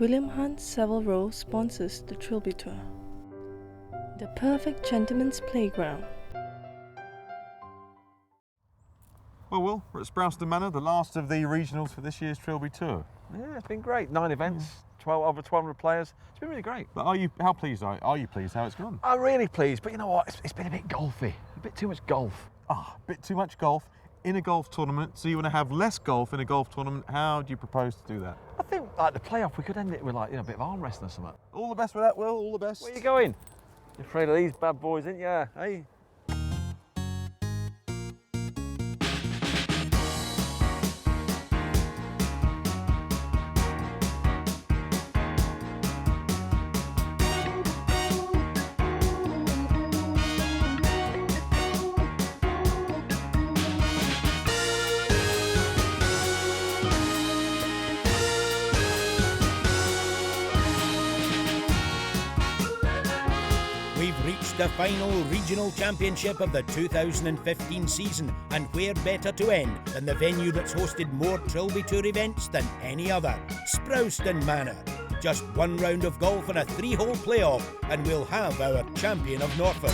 William Hunt Savile Row sponsors the Trilby Tour. The perfect gentleman's playground. Well, Will, we're at Sprowston Manor, the last of the regionals for this year's Trilby Tour. Yeah, it's been great. 9 events, 12 over 1,200 players. It's been really great. But how pleased are you pleased how it's gone? I'm really pleased, but you know what? It's been a bit golfy, a bit too much golf. A bit too much golf in a golf tournament. So you want to have less golf in a golf tournament. How do you propose to do that? I think like the playoff, we could end it with like a bit of arm wrestling or something. All the best with that, Will. All the best. Where are you going? You're afraid of these bad boys, ain't you? Hey. We've reached the final regional championship of the 2015 season, and where better to end than the venue that's hosted more Trilby Tour events than any other, Sprowston Manor. Just one round of golf and a 3-hole playoff, and we'll have our champion of Norfolk.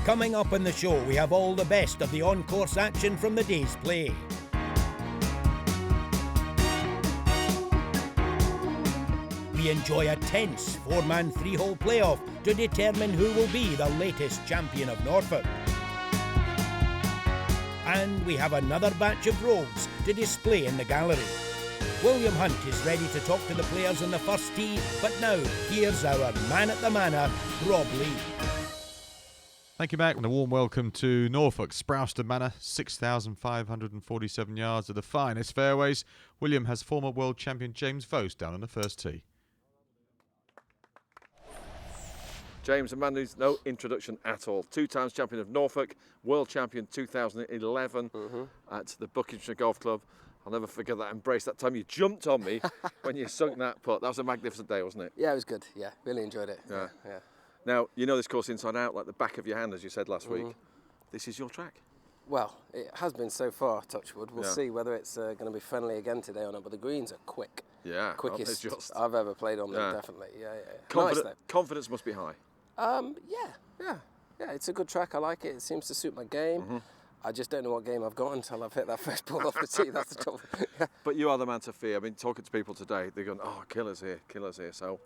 Coming up on the show, we have all the best of the on-course action from the day's play. We enjoy a tense 4-man 3-hole playoff to determine who will be the latest champion of Norfolk. And we have another batch of rogues to display in the gallery. William Hunt is ready to talk to the players on the first tee, but now here's our man at the manor, Rob Lee. Thank you, Mac, and a warm welcome to Norfolk, Sprowston Manor, 6,547 yards of the finest fairways. William has former world champion James Vose down on the first tee. James, a man who's no introduction at all. 2 times champion of Norfolk, world champion 2011 at the Buckinghamshire Golf Club. I'll never forget that embrace, that time you jumped on me when you sunk that putt. That was a magnificent day, wasn't it? Yeah, it was good. Yeah, really enjoyed it. Yeah. Now, you know this course inside out, like the back of your hand, as you said last week. This is your track. Well, it has been so far, touch wood. We'll see whether it's going to be friendly again today or not, but the greens are quick. Yeah. Quickest I've ever played on them, definitely. Yeah. Confidence must be high. Yeah, it's a good track. I like it. It seems to suit my game. I just don't know what game I've got until I've hit that first ball off the tee. That's the trouble. But you are the man to fear. I mean, talking to people today, they're going, oh, killer's here. So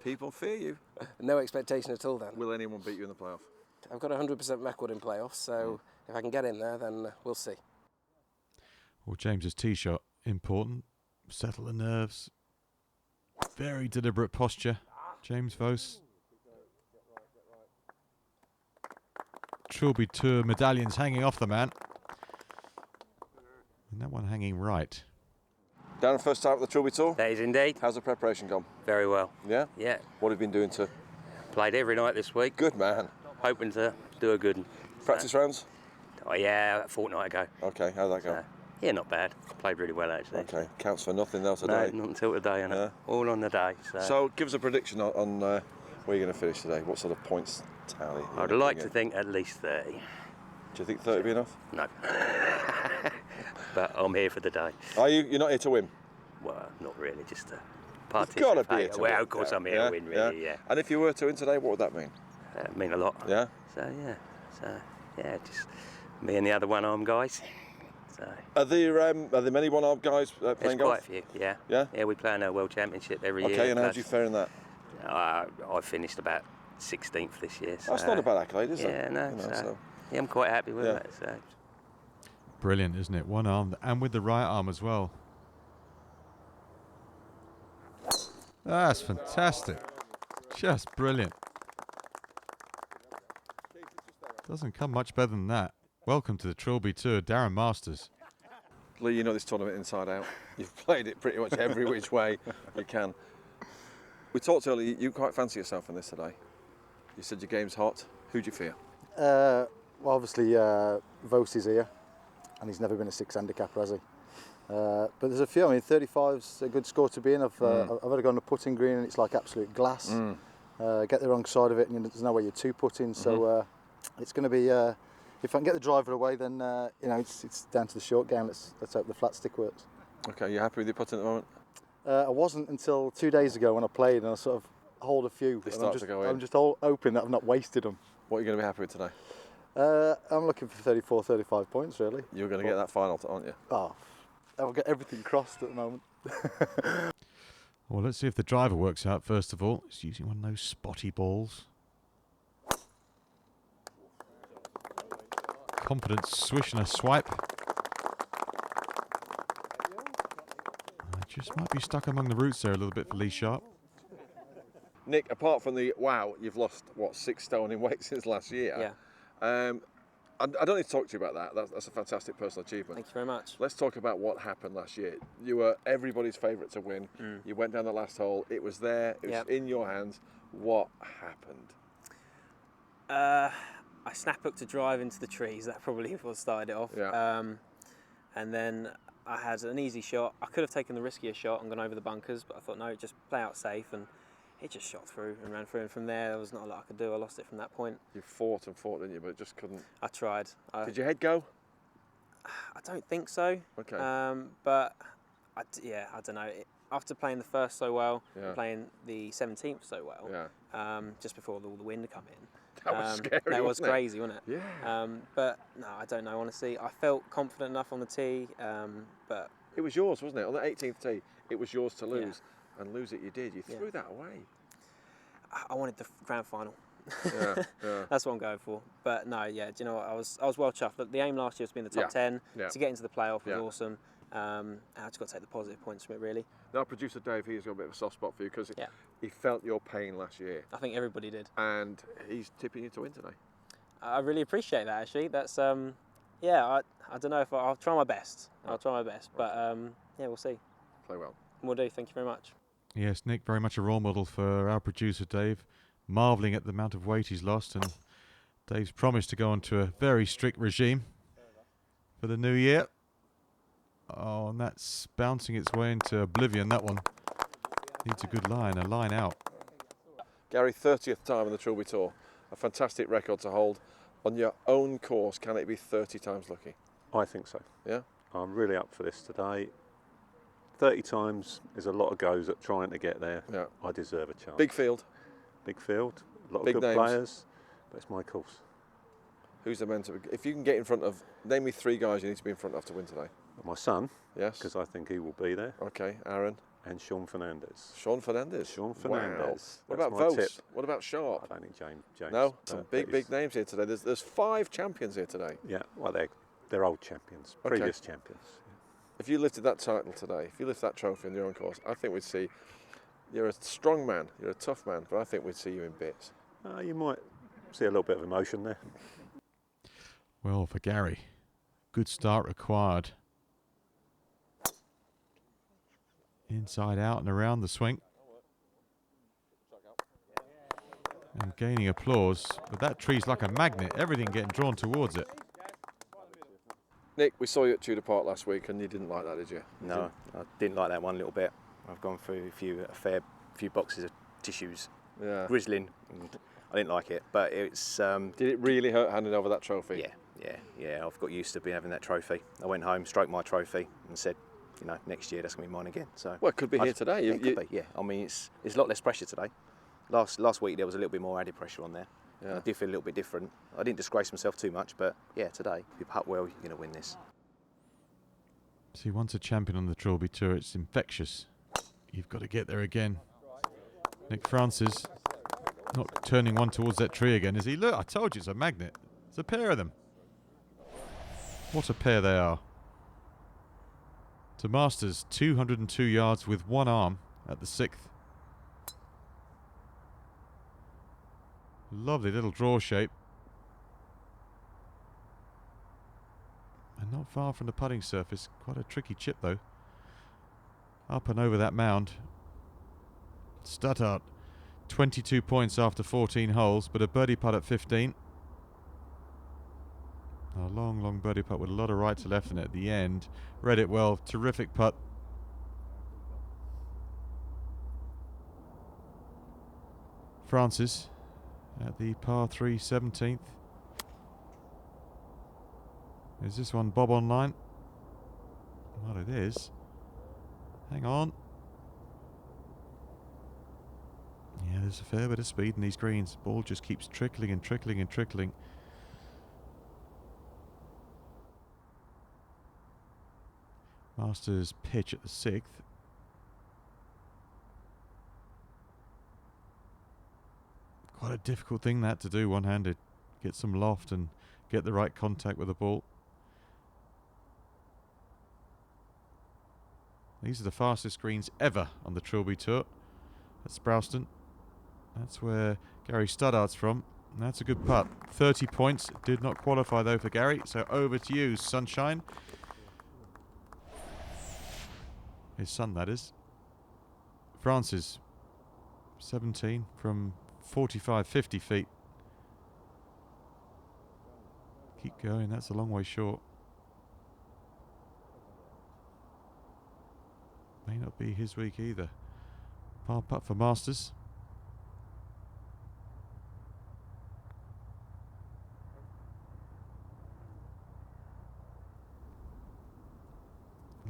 people fear you. No expectation at all then. Will anyone beat you in the playoff? I've got a 100% record in playoffs, so if I can get in there, then we'll see. Well, James's tee shot, important. Settle the nerves. Very deliberate posture. James Vose. Trilby Tour medallions hanging off the man. And that one hanging right. Darren, first time at the Trilby Tour? That is indeed. How's the preparation gone? Very well. Yeah? Yeah. What have you been doing to? Played every night this week. Good man. Hoping to do a good one. Practice rounds? Oh yeah, a fortnight ago. Okay, how'd that go? Yeah, not bad. Played really well actually. Okay, counts for nothing though today. No, not until today, and all on the day. So give us a prediction on where you're going to finish today. What sort of points tally? I'd like to think at least 30. Do you think 30 would be enough? No. But I'm here for the day. Are you? You're not here to win? Well, not really, just to participate. You've got to be here to win. Well, of course I'm here to win, really, yeah. And if you were to win today, what would that mean? That'd mean a lot. Yeah? So, just me and the other one-arm guys. So Are there many one-armed guys there's playing quite golf? a few, yeah. Yeah? Yeah, we play in a World Championship every year. Okay, and how plus, do you fare in that? I finished about 16th this year. So, That's not a bad accolade, is it? yeah, no, You know, so, yeah, I'm quite happy with Yeah. it. So. Brilliant, isn't it? One arm and with the right arm as well. That's fantastic. Just brilliant. Doesn't come much better than that. Welcome to the Trilby Tour, Darren Masters. Lee, you know this tournament inside out. You've played it pretty much every which way you can. We talked earlier, you quite fancy yourself in this today. You said your game's hot. Who do you fear? Well, obviously, Vos is here, and he's never been a 6 handicapper, has he? But there's a few. I mean, 35's a good score to be in. I've had to go on the putting green, and it's like absolute glass. Get the wrong side of it, and there's no way you're two putting. So it's going to be. If I can get the driver away, then you know it's down to the short game. Let's hope the flat stick works. Okay, you happy with your putting at the moment? I wasn't until 2 days ago when I played, and I sort of hold a few. They And start to go in. I'm just all hoping that I've not wasted them. What are you going to be happy with today? I'm looking for 34, 35 points, really. You're going to get that final, aren't you? Oh, I'll get everything crossed at the moment. Well, let's see if the driver works out first of all. He's using one of those spotty balls. Confident swish and a swipe. Just might be stuck among the roots there a little bit for Lee Sharp. Nick, apart from the wow, you've lost what 6 stone in weight since last year. Yeah. I don't need to talk to you about that. That's a fantastic personal achievement. Thank you very much. Let's talk about what happened last year. You were everybody's favourite to win. You went down the last hole. It was there. It was in your hands. What happened? I snap hooked a drive into the trees. That probably what started it off. Yeah. And then I had an easy shot. I could have taken the riskier shot and gone over the bunkers, but I thought, no, just play out safe. And it just shot through and ran through. And from there was not a lot I could do. I lost it from that point. You fought and fought, didn't you? But just couldn't. I tried. Did your head go? I don't think so. Okay. But I don't know. After playing the first so well, Yeah. and playing the 17th so well, Yeah. just before all the wind come in. That was scary. That was wasn't it? crazy, wasn't it? Yeah. But no, I don't know. Honestly, I felt confident enough on the tee, but It was yours, wasn't it? On the 18th tee, it was yours to lose, and lose it you did. You threw that away. I wanted the grand final. Yeah, yeah. That's what I'm going for. But no, yeah. Do you know what? I was well chuffed. Look, the aim last year was to be in the top 10. Yeah. To get into the playoff was Yeah. awesome. I just got to take the positive points from it, really. Now, producer Dave, he's got a bit of a soft spot for you because Yeah. he felt your pain last year, I think everybody did. and he's tipping you to win today. I really appreciate that. Actually, that's yeah. I don't know if I'll try my best. I'll try my best, but yeah, we'll see. Play well. We'll do. Thank you very much. Yes, Nick, very much a role model for our producer Dave, marvelling at the amount of weight he's lost, and Dave's promised to go on to a very strict regime for the new year. Oh, and that's bouncing its way into oblivion, that one. Needs a good line, a line out. Gary, 30th time on the Trilby Tour. A fantastic record to hold. On your own course, can it be 30 times lucky? I think so. Yeah? I'm really up for this today. 30 times is a lot of goes at trying to get there. Yeah. I deserve a chance. Big field. Big field, a lot Big of good names. players, but it's my course. Who's the mentor? If you can get in front of, name me 3 guys you need to be in front of to win today. My son, Yes. because I think he will be there, Okay, Aaron. and Sean Fernandez. Sean Fernandez. Sean Wow. Fernandez. What That's about my Vos? tip. What about Sharp? I don't think James. No, some big he's- names here today. There's 5 champions here today. Yeah, well, they're old champions, Okay. previous champions. If you lifted that title today, if you lift that trophy in your own course, I think we'd see you're a strong man, you're a tough man, but I think we'd see you in bits. You might see a little bit of emotion there. Well, for Gary, good start required. Inside out and around the swing. And gaining applause, but that tree's like a magnet, everything getting drawn towards it. Nick, we saw you at Tudor Park last week and you didn't like that, did you? No, I didn't like that one little bit. I've gone through a fair few boxes of tissues, Yeah. grizzling, and I didn't like it. But it's Did it really hurt handing over that trophy? yeah. I've got used to having that trophy. I went home, stroked my trophy, and said, you know, next year that's going to be mine again. So Well, it could be I here just- today. It could be, yeah. I mean, it's a lot less pressure today. Last week there was a little bit more added pressure on there. Yeah. I did feel a little bit different. I didn't disgrace myself too much, but yeah, today, if you putt well, you're going to win this. See, once a champion on the Trilby Tour, it's infectious. You've got to get there again. Nick Francis not turning one towards that tree again, is he? Look, I told you it's a magnet. It's a pair of them. What a pair they are. To Masters, 202 yards with one arm at the 6th. Lovely little draw shape. And not far from the putting surface. Quite a tricky chip though. Up and over that mound. Stuttart, 22 points after 14 holes, but a birdie putt at 15. A long, long birdie putt with a lot of right to left in it at the end. Read it well. Terrific putt. Francis at the par 3 17th. Is this one bob on line? Well, it is. Hang on. Yeah, there's a fair bit of speed in these greens. Ball just keeps trickling and trickling and trickling. Masters pitch at the 6th. Quite a difficult thing that to do one-handed. Get some loft and get the right contact with the ball. These are the fastest greens ever on the Trilby Tour at Sprowston. That's where Gary Studdart's from. And that's a good putt. 30 points. Did not qualify though for Gary. So over to you, Sunshine. His son, that is. Francis, 17 from 45, 50 feet. Keep going. That's a long way short. May not be his week either. Par putt for Masters.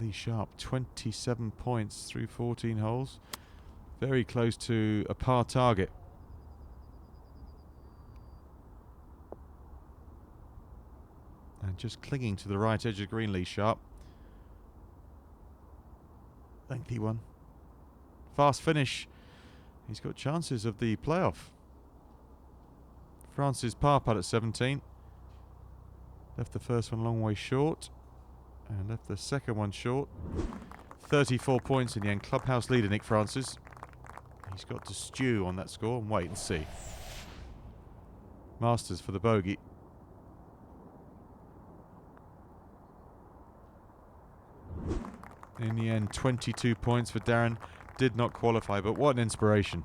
Lee Sharp, 27 points through 14 holes. Very close to a par target. And just clinging to the right edge of green, Lee Sharp. Lengthy one. Fast finish. He's got chances of the playoff. Francis par putt at 17. Left the first one a long way short. And left the second one short. 34 points in the end. Clubhouse leader, Nick Francis. He's got to stew on that score and wait and see. Masters for the bogey. In the end, 22 points for Darren. Did not qualify, but what an inspiration.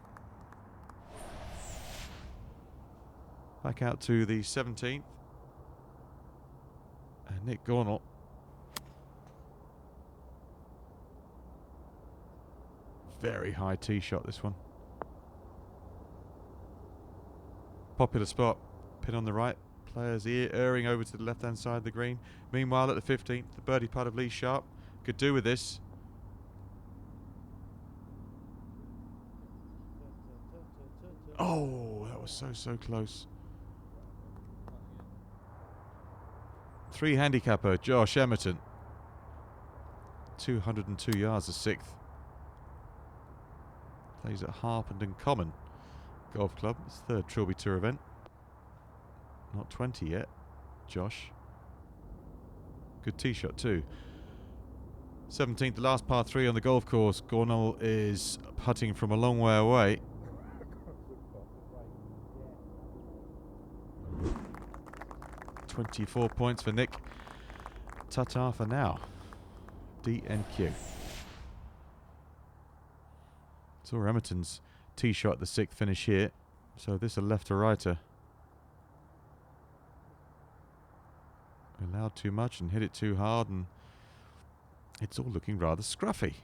Back out to the 17th. And Nick Gornall. Very high tee shot, this one. Popular spot. Pin on the right. Players erring over to the left-hand side of the green. Meanwhile, at the 15th, the birdie putt of Lee Sharp. Could do with this. Oh, that was so close. 3 handicapper, Josh Emerton. 202 yards, the 6th. Plays at Harpenden Common Golf Club. It's 3rd Trilby Tour event. Not 20 yet, Josh. Good tee shot too. 17th, the last par 3 on the golf course. Gornall is putting from a long way away. $24 points for Nick. Ta-ta for now. DNQ. Saw Emerton's tee shot at the 6th finish here. So this a left to righter. Allowed too much and hit it too hard, and it's all looking rather scruffy.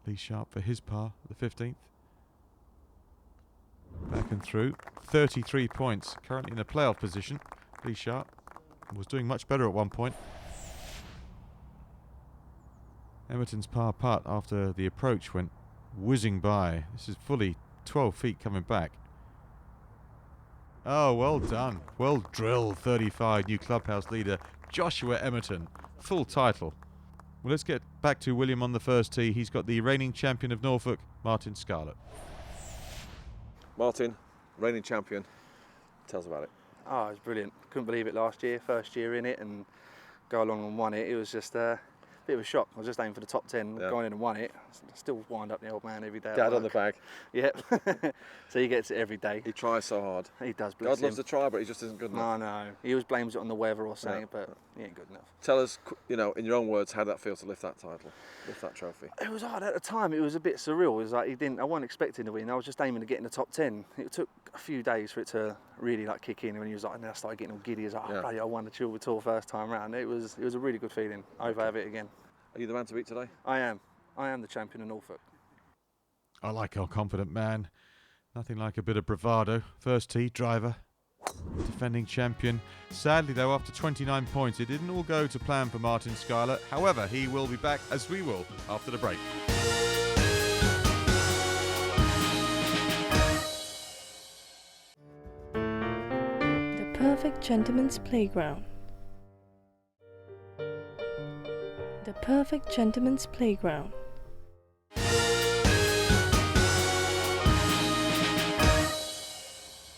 Lee Sharp for his par, the 15th. Back and through. 33 points. Currently in a playoff position. Lee Sharp was doing much better at one point. Emerton's par putt after the approach went whizzing by. This is fully 12 feet coming back. Oh, well done. Well drilled, 35. New clubhouse leader, Joshua Emerton. Full title. Well, let's get back to William on the first tee. He's got the reigning champion of Norfolk, Martin Scarlett. Martin, reigning champion. Tell us about it. Oh, it was brilliant. Couldn't believe it last year, first year in it, and go along and won it. It was just a bit of a shock. I was just aiming for the top 10, going in and won it. I still wind up the old man every day. Dad on the bag. Yep. So he gets it every day. He tries so hard. He does, bless God loves him. to try, but he just isn't good enough. No. He always blames it on the weather or something, but he ain't good enough. Tell us, in your own words, how that feels to lift that title, lift that trophy. It was hard at the time. It was a bit surreal. It was like I wasn't expecting to win. I was just aiming to get in the top 10. It took a few days for it to really like kick in. And when he was like, and then I started getting all giddy. I was like, bloody, I won the Trilby Tour first time round. It was a really good feeling. I hope I have it again. Are you the man to beat today? I am the champion of Norfolk. I like our confident man. Nothing like a bit of bravado. First tee, driver, defending champion. Sadly, though, after 29 points, it didn't all go to plan for Martin Scarlett. However, he will be back, as we will, after the break. The perfect gentleman's playground. The perfect gentleman's playground.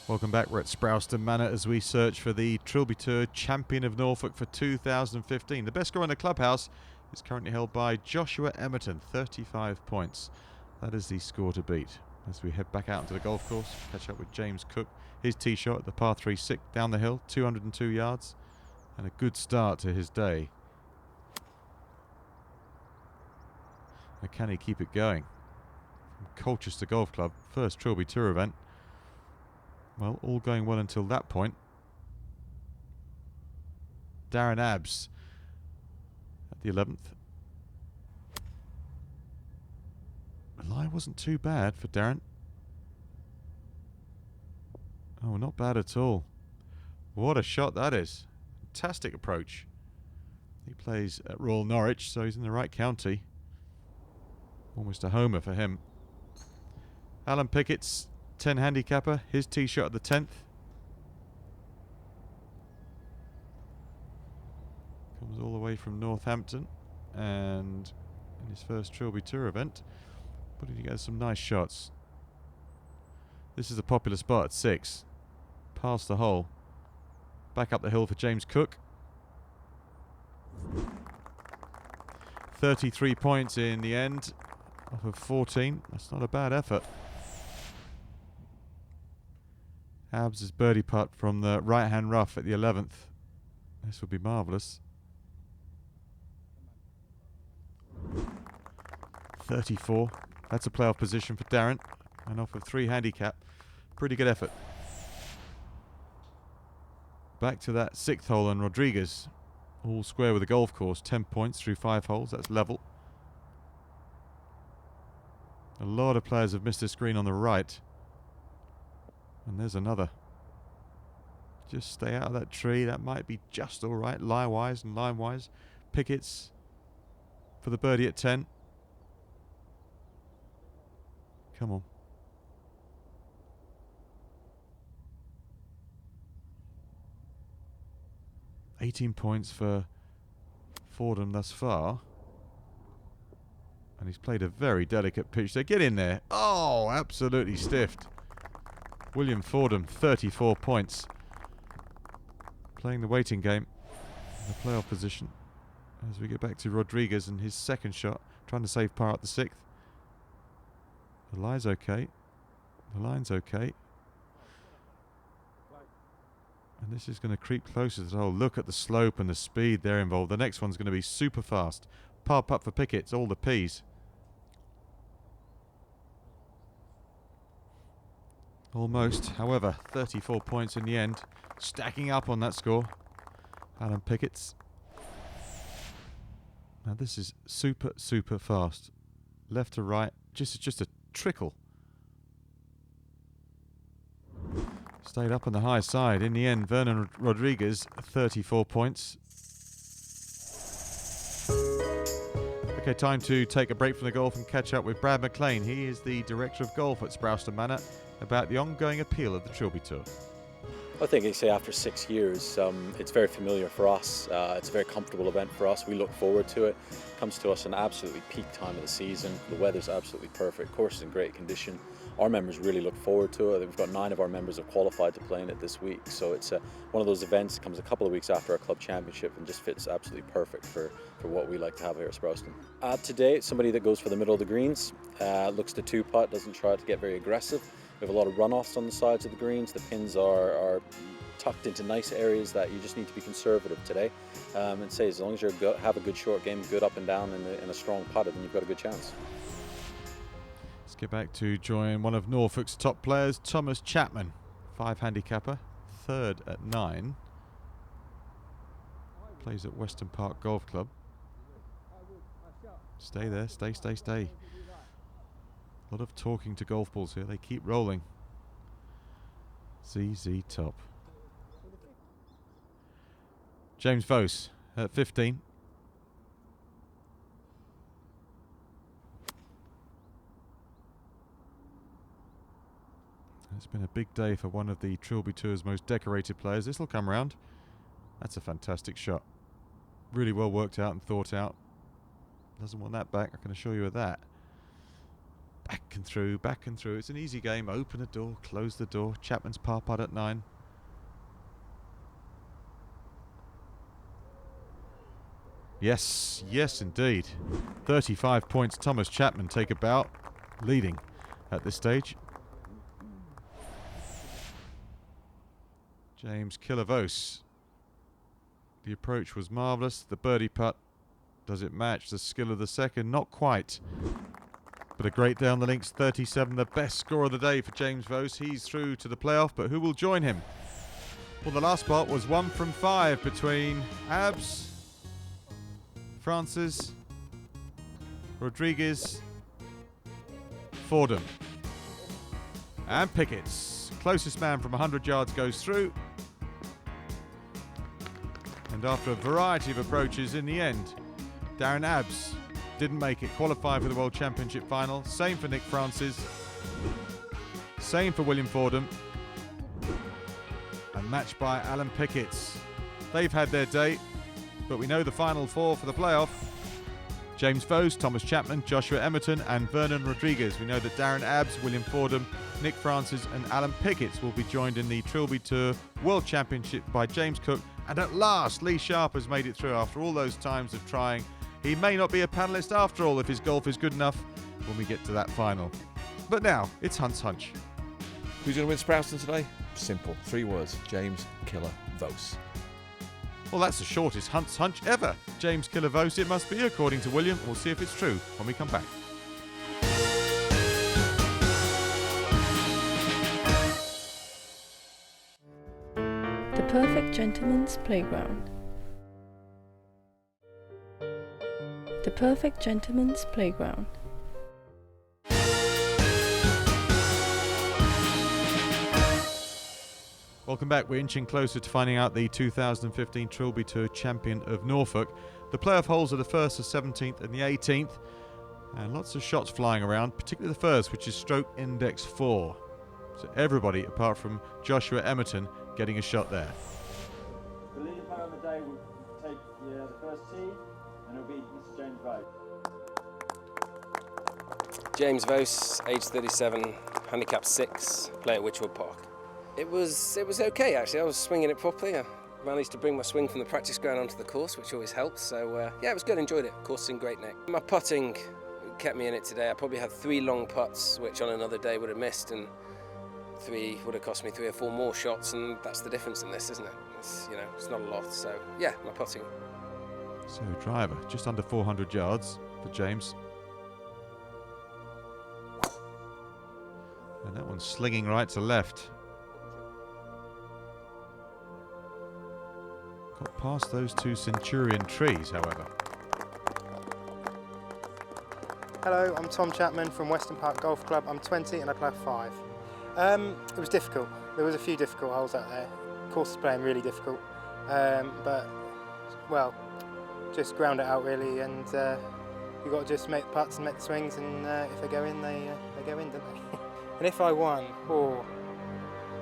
Welcome back. We're at Sprowston Manor as we search for the Trilby Tour Champion of Norfolk for 2015. The best score in the Clubhouse is currently held by Joshua Emerton, 35 points. That is the score to beat. As we head back out into the golf course, catch up with James Cook. His tee shot at the par 3 6 down the hill, 202 yards, and a good start to his day. Now, can he keep it going? From Colchester Golf Club, first Trilby Tour event. Well, all going well until that point. Darren Abbs at the 11th. The lie wasn't too bad for Darren. Oh, not bad at all. What a shot that is. Fantastic approach. He plays at Royal Norwich, so he's in the right county. Almost a homer for him. Alan Pickett's 10 handicapper, his tee shot at the 10th. Comes all the way from Northampton and in his first Trilby Tour event, putting together some nice shots. This is a popular spot at 6. Past the hole. Back up the hill for James Cook. 33 points in the end off of 14. That's not a bad effort. Abbs' birdie putt from the right-hand rough at the 11th. This would be marvellous. 34. That's a playoff position for Darren. And off of 3 handicap. Pretty good effort. Back to that 6th hole on Rodriguez. All square with the golf course. 10 points through 5 holes. That's level. A lot of players have missed this green on the right. And there's another. Just stay out of that tree. That might be just all right, lie-wise and line-wise. Pickett's for the birdie at 10. Come on. $18 points for Fordham thus far. And he's played a very delicate pitch there. Get in there. Oh, absolutely stiffed. William Fordham, 34 points. Playing the waiting game in the playoff position. As we get back to Rodriguez and his second shot, trying to save par at the 6th. The lie's okay. The line's okay. And this is going to creep closer to the hole. Look at the slope and the speed there involved. The next one's going to be super fast. Par putt for Pickett. It's all the P's. Almost. However, 34 points in the end. Stacking up on that score. Alan Pickett's. Now this is super, super fast. Left to right. Just a trickle. Stayed up on the high side. In the end, Vernon Rodriguez, 34 points. Okay, time to take a break from the golf and catch up with Brad McLean. He is the Director of Golf at Sprowston Manor about the ongoing appeal of the Trilby Tour. I think you say after 6 years, it's very familiar for us. It's a very comfortable event for us. We look forward to it. Comes to us in absolutely peak time of the season. The weather's absolutely perfect. Course is in great condition. Our members really look forward to it. We've got 9 of our members have qualified to play in it this week. So it's one of those events that comes a couple of weeks after our club championship and just fits absolutely perfect for what we like to have here at Sprowston. Today, it's somebody that goes for the middle of the greens, looks to 2-putt, doesn't try to get very aggressive. We have a lot of runoffs on the sides of the greens. The pins are tucked into nice areas that you just need to be conservative today. And say as long as you have a good short game, good up and down and a strong putter, then you've got a good chance. Let's get back to join one of Norfolk's top players, Thomas Chapman, 5 handicapper, 3rd at 9. Plays at Western Park Golf Club. Stay there, stay. A lot of talking to golf balls here. They keep rolling. ZZ top. James Vose at 15. It's been a big day for one of the Trilby Tour's most decorated players. This will come round. That's a fantastic shot. Really well worked out and thought out. Doesn't want that back, I can assure you of that. Back and through, back and through. It's an easy game. Open a door, close the door. Chapman's par putt at 9. Yes, yes indeed. 35 points. Thomas Chapman take a bow, leading at this stage. James Vose. The approach was marvellous. The birdie putt, does it match the skill of the second? Not quite. But a great day on the links, 37, the best score of the day for James Vose. He's through to the playoff, but who will join him? Well, the last part was 1 from 5 between Abs, Francis, Rodriguez, Fordham, and Pickett's. Closest man from 100 yards goes through. And after a variety of approaches, in the end, Darren Abs didn't make it, qualify for the World Championship final. Same for Nick Francis. Same for William Fordham. And matched by Alan Pickett's. They've had their day, but we know the final 4 for the playoff. James Vose, Thomas Chapman, Joshua Emerton and Vernon Rodriguez. We know that Darren Abs, William Fordham, Nick Francis and Alan Pickett's will be joined in the Trilby Tour World Championship by James Cook. And at last, Lee Sharp has made it through after all those times of trying. He may not be a panellist after all if his golf is good enough when we get to that final. But now, it's Hunt's Hunch. Who's going to win Sprowston today? Simple. 3 words. James Killer Vose. Well, that's the shortest Hunt's Hunch ever. James Killer Vose, it must be, according to William. We'll see if it's true when we come back. The Perfect Gentleman's Playground. The Perfect Gentleman's Playground. Welcome back. We're inching closer to finding out the 2015 Trilby Tour Champion of Norfolk. The playoff holes are the 1st, the 17th and the 18th. And lots of shots flying around, particularly the first, which is stroke index 4. So everybody, apart from Joshua Emerton, getting a shot there. The leading player on the day will take the first tee, and it'll be Mr. James Vose. James Vose, age 37, handicap 6, play at Wychwood Park. It was okay actually. I was swinging it properly. I managed to bring my swing from the practice ground onto the course, which always helps. So yeah, it was good. Enjoyed it. Course is in great nick. My putting kept me in it today. I probably had 3 long putts, which on another day would have missed, and 3 would have cost me 3 or 4 more shots, and that's the difference in this, isn't it? It's, you know, it's not a lot. So yeah, my putting. So driver, just under 400 yards for James. And that one's slinging right to left. Got past those 2 Centurion trees, however. Hello, I'm Tom Chapman from Western Park Golf Club. I'm 20 and I play 5. It was difficult. There was a few difficult holes out there. Course is playing really difficult, but well, just ground it out really, and you've got to just make the putts and make the swings, and if they go in, they go in, don't they? And if I won,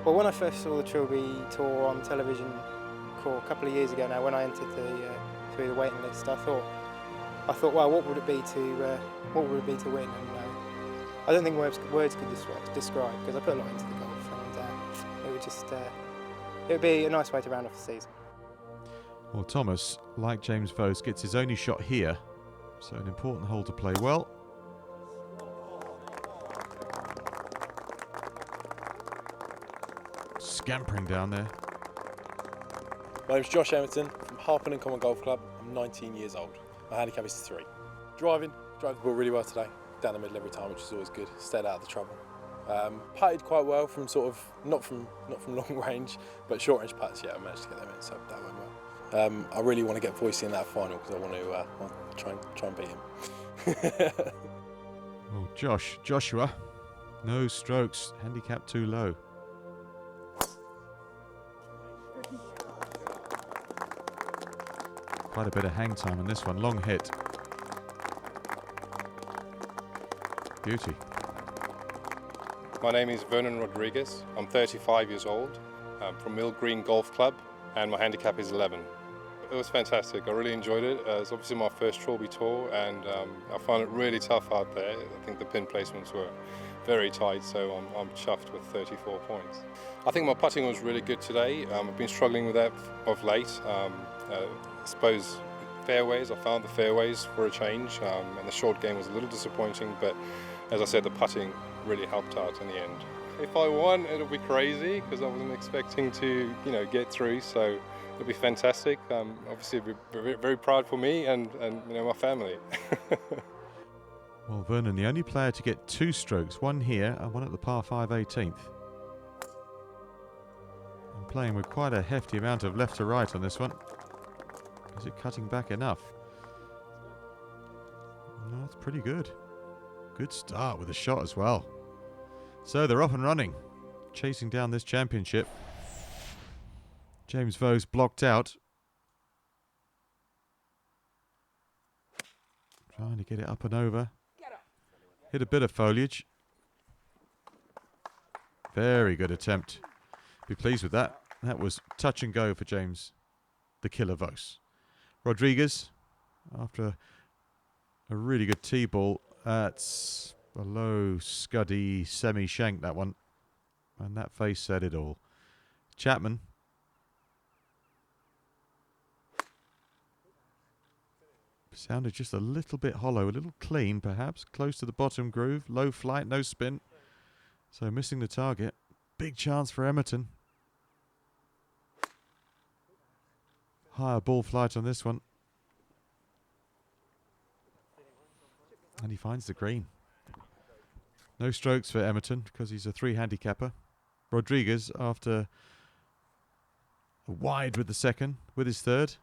Well, when I first saw the Trilby Tour on television a couple of years ago now, when I entered through the waiting list, I thought, well, what would it be to win? And I don't think words could describe, because I put a lot into the golf, and it would be a nice way to round off the season. Well, Thomas, like James Vose, gets his only shot here, so an important hole to play well. Scampering down there. My name's Josh Emerton from Harpen and Common Golf Club. I'm 19 years old. My handicap is 3. Drive the ball really well today. Down the middle every time, which is always good. Stayed out of the trouble. Putted quite well from sort of not from long range, but short range putts. Yeah, I managed to get them in, so that went well. I really want to get Voicey in that final because I want to try and beat him. Oh, Joshua, no strokes, handicap too low. Quite a bit of hang time on this one, long hit. Beauty. My name is Vernon Rodriguez. I'm 35 years old. I'm from Mill Green Golf Club, and my handicap is 11. It was fantastic. I really enjoyed it. It's obviously my first Trilby tour, and I found it really tough out there. I think the pin placements were very tight, so I'm chuffed with 34 points. I think my putting was really good today. I've been struggling with that of late. I suppose fairways, I found the fairways for a change, and the short game was a little disappointing, but as I said, the putting really helped out in the end. If I won, it'll be crazy because I wasn't expecting to, get through, so it'll be fantastic. Obviously, it'll be very, very proud for me and my family. Well, Vernon, the only player to get 2 strokes, one here and one at the par 5 18th. I'm playing with quite a hefty amount of left to right on this one. Is it cutting back enough? No, that's pretty good. Good start with a shot as well. So they're up and running, chasing down this championship. James Vose blocked out. Trying to get it up and over. Hit a bit of foliage. Very good attempt. Be pleased with that. That was touch and go for James, the killer Vose. Rodriguez, after a really good tee ball, that's a low, scuddy, semi-shank, that one. And that face said it all. Chapman. Sounded just a little bit hollow, a little clean perhaps, close to the bottom groove, low flight, no spin. So missing the target. Big chance for Emerton. Higher ball flight on this one. And he finds the green. No strokes for Emerton because he's a 3 handicapper. Rodriguez, after wide with the second, with his 3rd.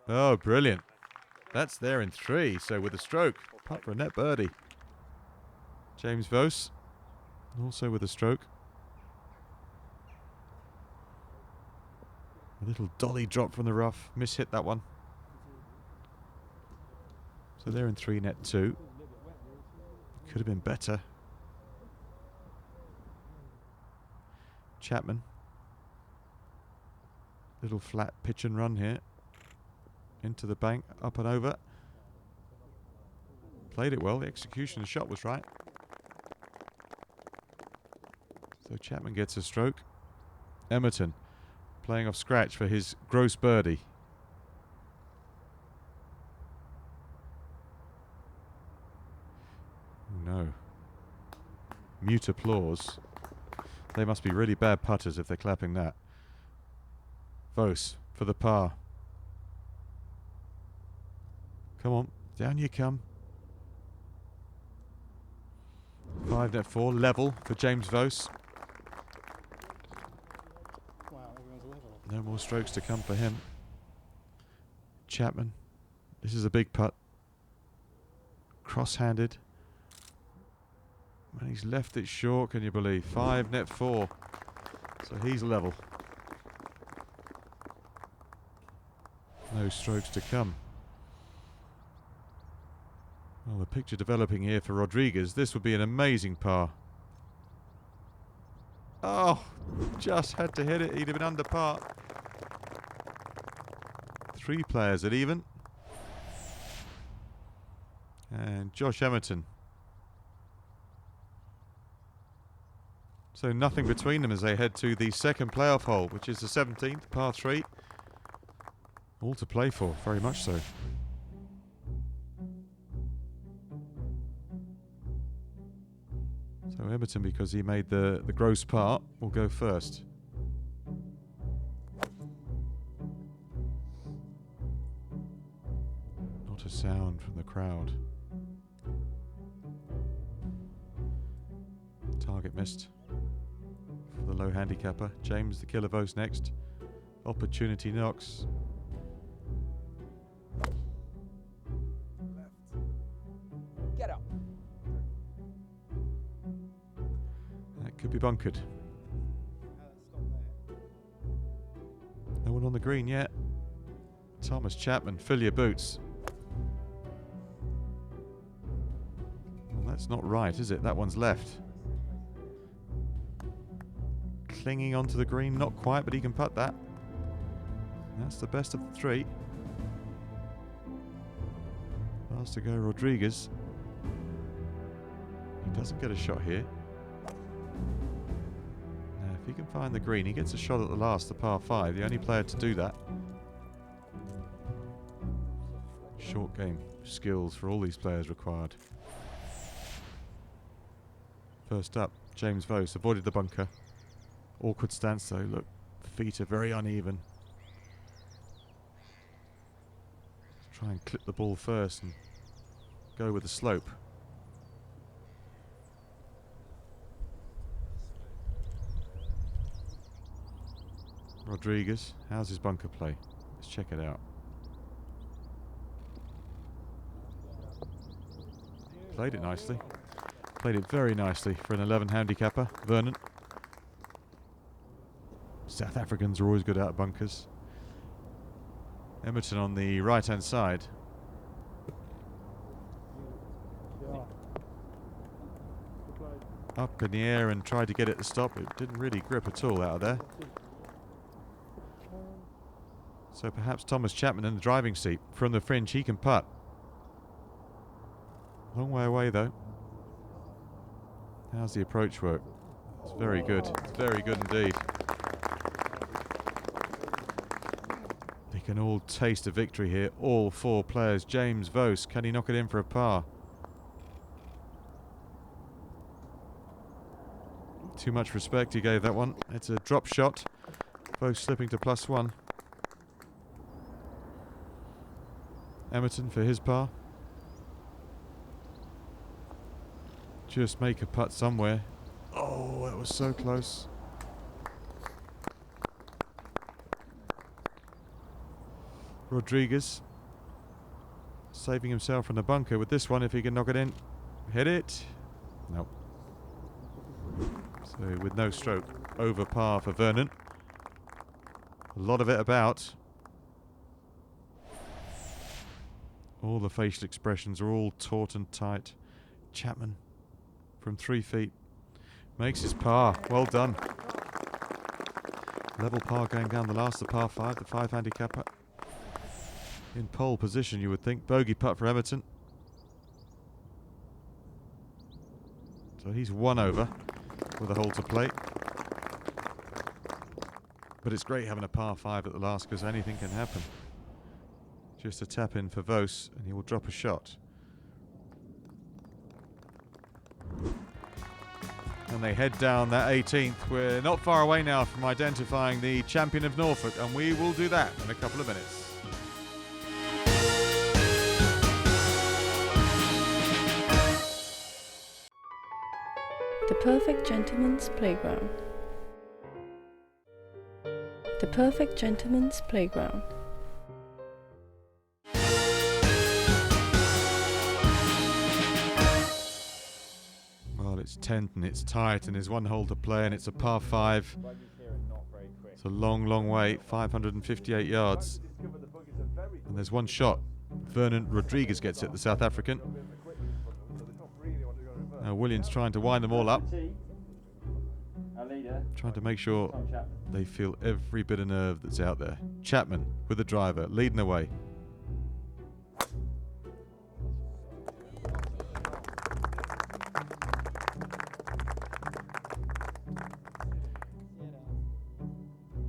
Oh, brilliant. That's there in 3, so with a stroke. Putt for a net birdie. James Vose, also with a stroke. A little dolly drop from the rough. Mishit that one. So they're in 3, net 2. Could have been better. Chapman. Little flat pitch and run here. Into the bank, up and over. Played it well. The execution of the shot was right. So Chapman gets a stroke. Emerton playing off scratch for his gross birdie. No. Mute applause. They must be really bad putters if they're clapping that. Vose for the par. Come on, down you come. 5 net 4, level for James Vose. No more strokes to come for him. Chapman. This is a big putt. Cross-handed. And he's left it short, can you believe? 5 net 4. So he's level. No strokes to come. Well, the picture developing here for Rodriguez. This would be an amazing par. Oh, just had to hit it. He'd have been under par. 3 players at even. And Josh Emerton. So nothing between them as they head to the second playoff hole, which is the 17th, par 3. All to play for, very much so. So Emerton, because he made the gross par, will go first. Not a sound from the crowd. Target missed for the low handicapper. James the Killer Vos next. Opportunity knocks. Get up. That could be bunkered. No one on the green yet. Thomas Chapman, fill your boots. Well, that's not right, is it? That one's left. Clinging onto the green, not quite, but he can putt that. That's the best of the 3. Last to go, Rodriguez. He doesn't get a shot here. Now, if he can find the green, he gets a shot at the last, the par 5. The only player to do that. Short game skills for all these players required. First up, James Vos avoided the bunker. Awkward stance though, look, the feet are very uneven. Let's try and clip the ball first and go with the slope. Rodriguez, how's his bunker play? Let's check it out. Played it nicely. Played it very nicely for an 11 handicapper, Vernon. South Africans are always good out of bunkers. Emerton on the right-hand side. Up in the air and tried to get it to stop. It didn't really grip at all out of there. So perhaps Thomas Chapman in the driving seat. From the fringe, he can putt. Long way away though. How's the approach work? It's very good. It's very good indeed. They can all taste a victory here. All 4 players. James Vos, can he knock it in for a par? Too much respect he gave that one. It's a drop shot. Vos slipping to +1. Emerton for his par. Just make a putt somewhere. Oh, that was so close. Rodriguez saving himself from the bunker with this one if he can knock it in. Hit it. Nope. So with no stroke, over par for Vernon. A lot of it about. All the facial expressions are all taut and tight. Chapman from 3 feet makes his par. Well done. Level par going down the last, the par 5, the 5 handicapper. In pole position, you would think. Bogey putt for Emerton. So he's 1 over with a hole to play. But it's great having a par 5 at the last because anything can happen. Just a tap in for Vos and he will drop a shot. And they head down that 18th. We're not far away now from identifying the champion of Norfolk, and we will do that in a couple of minutes. The Perfect Gentleman's Playground. The Perfect Gentleman's Playground. Well, it's 10th and it's tight and there's 1 hole to play and it's a par 5. It's a long, long way, 558 yards. And there's 1 shot. Vernon Rodriguez gets it, the South African. Now Williams trying to wind them all up. Our leader, Trying to make sure they feel every bit of nerve that's out there. Chapman with the driver, leading the way.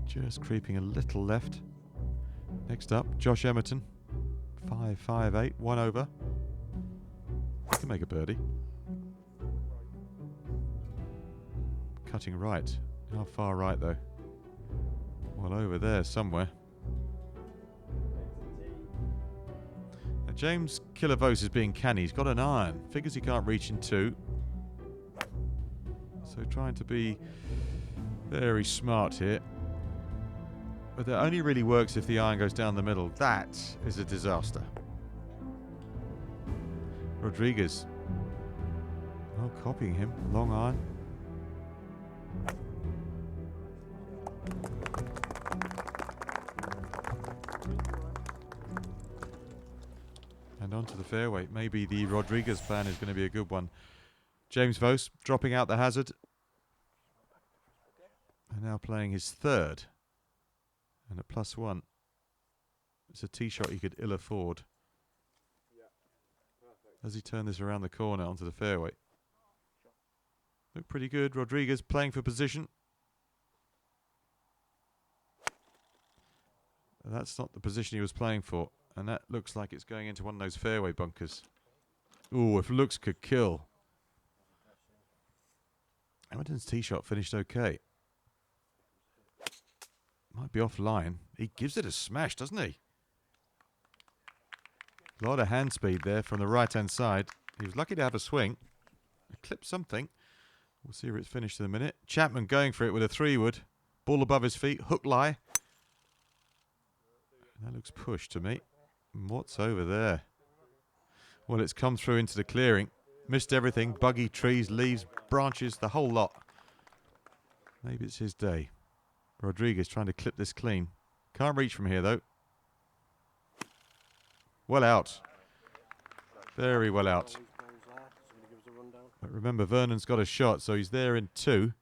Just creeping a little left. Next up, Josh Emerton. 5.58, 1 over. He can make a birdie. Cutting right. How far right though? Well, over there somewhere. Now, James Killavos is being canny. He's got an iron. Figures he can't reach in 2. So trying to be very smart here. But that only really works if the iron goes down the middle. That is a disaster. Rodriguez. Oh, copying him. Long iron. And onto the fairway. Maybe the Rodriguez plan is going to be a good one. James Vos dropping out the hazard. And now playing his 3rd. And at +1. It's a tee shot he could ill afford. As he turned this around the corner onto the fairway. Looked pretty good. Rodriguez playing for position. That's not the position he was playing for. And that looks like it's going into one of those fairway bunkers. Ooh, if looks could kill. Hamilton's tee shot finished okay. Might be offline. He gives it a smash, doesn't he? A lot of hand speed there from the right-hand side. He was lucky to have a swing. Clip something. We'll see where it's finished in a minute. Chapman going for it with a 3-wood. Ball above his feet. Hook lie. That looks push to me. And what's over there? Well, it's come through into the clearing. Missed everything. Buggy, trees, leaves, branches, the whole lot. Maybe it's his day. Rodriguez trying to clip this clean. Can't reach from here, though. Well out. Very well out. But remember, Vernon's got a shot, so he's there in 2.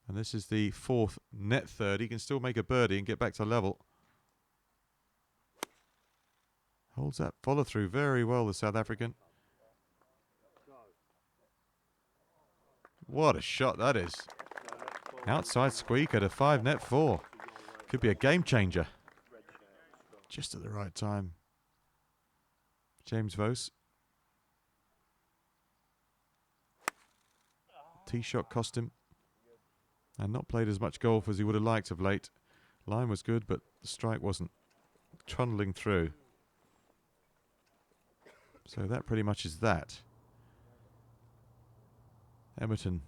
And this is the 4th net 3rd. He can still make a birdie and get back to level. Holds that follow through very well, the South African. What a shot that is. Outside squeak at a 5 net 4. Could be a game changer. Just at the right time. James Vos. Tee shot cost him. And not played as much golf as he would have liked of late. Line was good, but the strike wasn't. Trundling through. So that pretty much is that. Emerton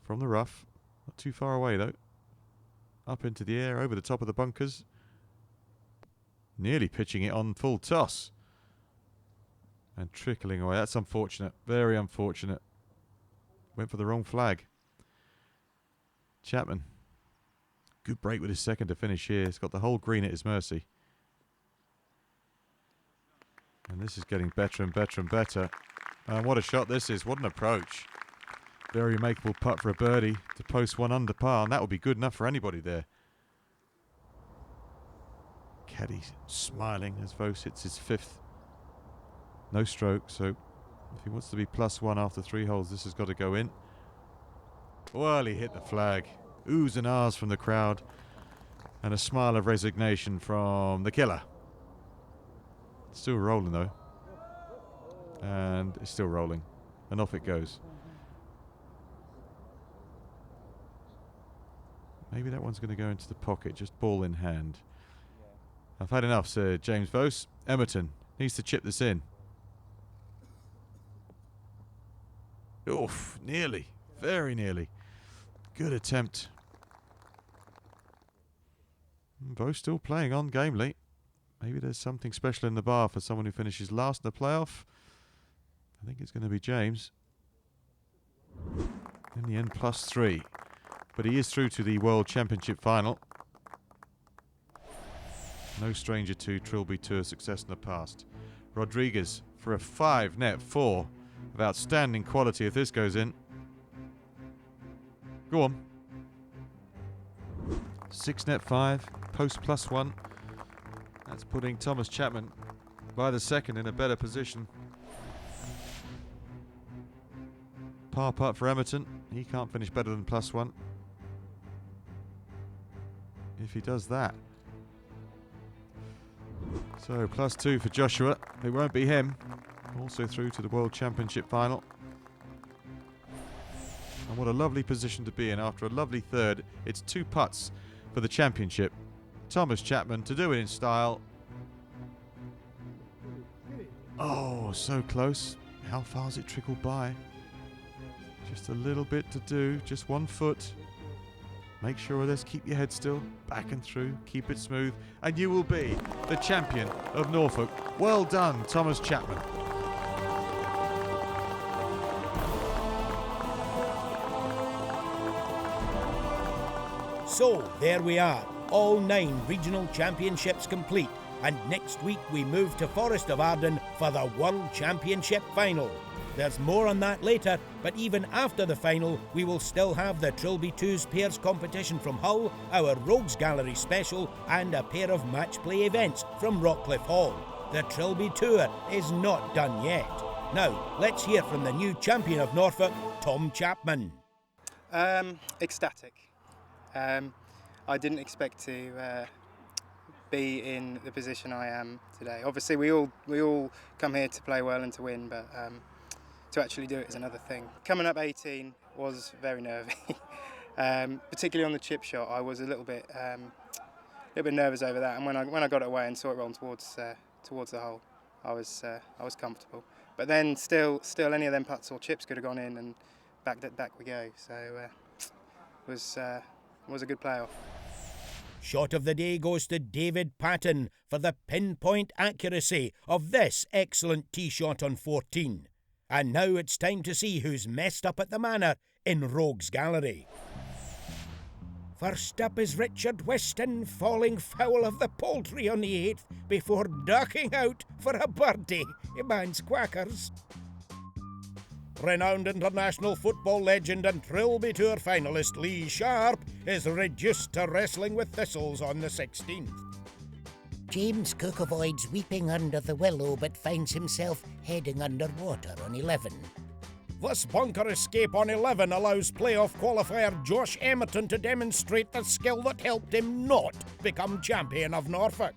from the rough. Not too far away, though. Up into the air, over the top of the bunkers. Nearly pitching it on full toss. And trickling away. That's unfortunate. Very unfortunate. Went for the wrong flag. Chapman. Good break with his 2nd to finish here. He's got the whole green at his mercy. And this is getting better and better and better. And what a shot this is. What an approach. Very makeable putt for a birdie to post 1 under par. And that would be good enough for anybody there. Caddy smiling as Vos hits his 5th. No stroke, so if he wants to be +1 after 3 holes, this has got to go in. Well, he hit the flag. Oohs and ahs from the crowd. And a smile of resignation from the killer. Still rolling, though. And it's still rolling. And off it goes. Maybe that one's going to go into the pocket, just ball in hand. I've had enough, said James Vos. Emerton needs to chip this in. Oof, nearly. Very nearly. Good attempt. Vos still playing on gamely. Maybe there's something special in the bar for someone who finishes last in the playoff. I think it's going to be James. In the end, +3. But he is through to the World Championship final. No stranger to Trilby Tour success in the past. Rodriguez for a 5 net 4 of outstanding quality if this goes in. Go on. 6 net 5, post +1. That's putting Thomas Chapman by the second in a better position. Par putt for Emerton. He can't finish better than +1. If he does that. So +2 for Joshua. It won't be him. Also through to the World Championship final. And what a lovely position to be in after a lovely third. It's 2 putts for the championship. Thomas Chapman to do it in style. Oh, so close. How far has it trickled by? Just a little bit to do. Just 1 foot. Make sure of this. Keep your head still. Back and through. Keep it smooth. And you will be the champion of Norfolk. Well done, Thomas Chapman. So, there we are, all 9 regional championships complete, and next week we move to Forest of Arden for the World Championship final. There's more on that later, but even after the final, we will still have the Trilby 2's pairs competition from Hull, our Rogues Gallery special, and a pair of match play events from Rockcliffe Hall. The Trilby Tour is not done yet. Now, let's hear from the new champion of Norfolk, Tom Chapman. Ecstatic. I didn't expect to be in the position I am today. Obviously, we all come here to play well and to win, but to actually do it is another thing. Coming up 18 was very nervy, particularly on the chip shot. I was a little bit nervous over that, and when I got it away and saw it rolling towards the hole, I was comfortable. But then still any of them putts or chips could have gone in, and back we go. So it was a good playoff. Shot of the day goes to David Patton for the pinpoint accuracy of this excellent tee shot on 14. And now it's time to see who's messed up at the Manor in Rogues Gallery. First up is Richard Weston, falling foul of the poultry on the 8th before ducking out for a birdie. Man's quackers. Renowned international football legend and Trilby Tour finalist Lee Sharp is reduced to wrestling with thistles on the 16th. James Cook avoids weeping under the willow but finds himself heading underwater on 11. This bunker escape on 11 allows playoff qualifier Josh Emerton to demonstrate the skill that helped him not become champion of Norfolk.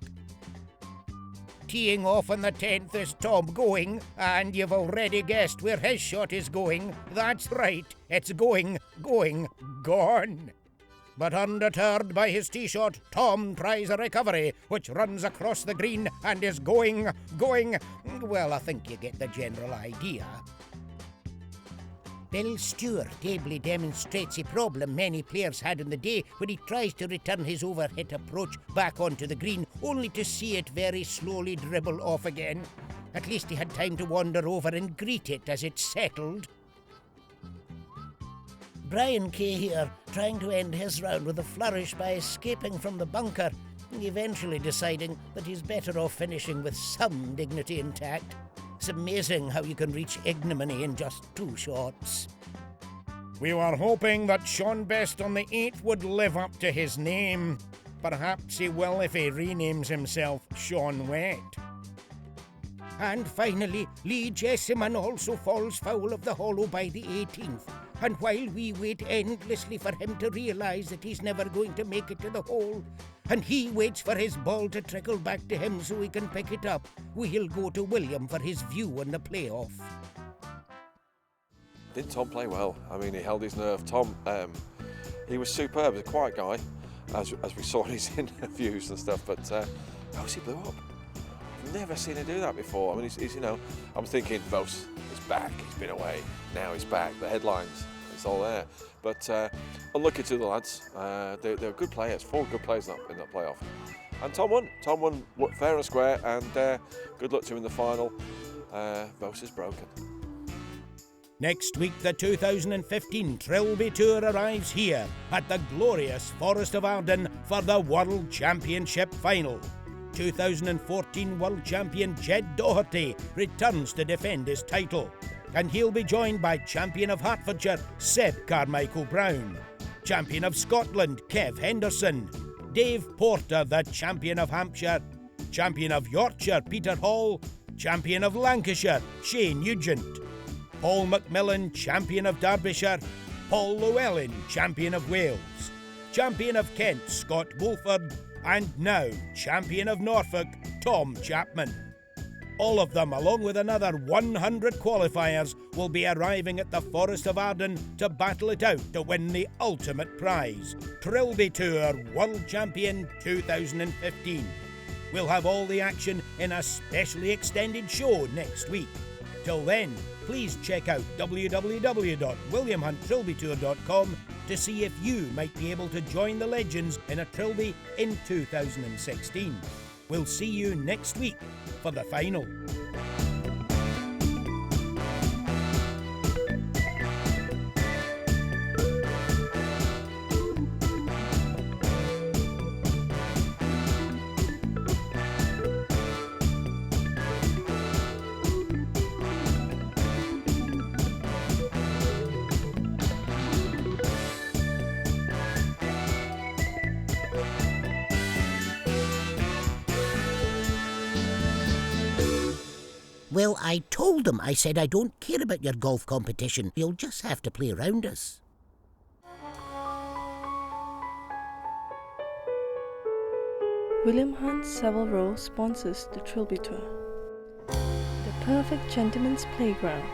Teeing off on the 10th is Tom Going, and you've already guessed where his shot is going. That's right, it's going, gone. But undeterred by his tee shot, Tom tries a recovery, which runs across the green and is going. Well, I think you get the general idea. Bill Stewart ably demonstrates a problem many players had in the day when he tries to return his overhit approach back onto the green, only to see it very slowly dribble off again. At least he had time to wander over and greet it as it settled. Brian Kay here, trying to end his round with a flourish by escaping from the bunker, eventually deciding that he's better off finishing with some dignity intact. It's amazing how you can reach ignominy in just 2 shots. We were hoping that Sean Best on the 8th would live up to his name. Perhaps he will if he renames himself Sean Wet. And finally, Lee Jessamine also falls foul of the hollow by the 18th. And while we wait endlessly for him to realise that he's never going to make it to the hole, and he waits for his ball to trickle back to him so he can pick it up, we'll go to William for his view on the playoff. Did Tom play well? I mean, he held his nerve. Tom, he was superb. He's a quiet guy, as we saw in his interviews and stuff, but he blew up. I've never seen him do that before. I mean, he's I'm thinking, Vos is back. He's been away. Now he's back. The headlines, it's all there. But unlucky to the lads. They're good players. 4 good players in that playoff. And Tom won. Tom won fair and square, and good luck to him in the final. Vos is broken. Next week, the 2015 Trilby Tour arrives here at the glorious Forest of Arden for the World Championship final. 2014 World Champion Jed Doherty returns to defend his title, and he'll be joined by Champion of Hertfordshire Seb Carmichael Brown. Champion of Scotland, Kev Henderson. Dave Porter, the Champion of Hampshire. Champion of Yorkshire, Peter Hall. Champion of Lancashire, Shane Nugent. Paul Macmillan, Champion of Derbyshire. Paul Llewellyn, Champion of Wales. Champion of Kent, Scott Wolford. And now, Champion of Norfolk, Tom Chapman. All of them, along with another 100 qualifiers, will be arriving at the Forest of Arden to battle it out to win the ultimate prize, Trilby Tour World Champion 2015. We'll have all the action in a specially extended show next week. Till then, please check out www.williamhunttrilbytour.com to see if you might be able to join the legends in a Trilby in 2016. We'll see you next week for the final. Well, I told him. I said I don't care about your golf competition. You'll just have to play around us. William Hunt Savile Row sponsors the Trilby Tour. The perfect gentleman's playground.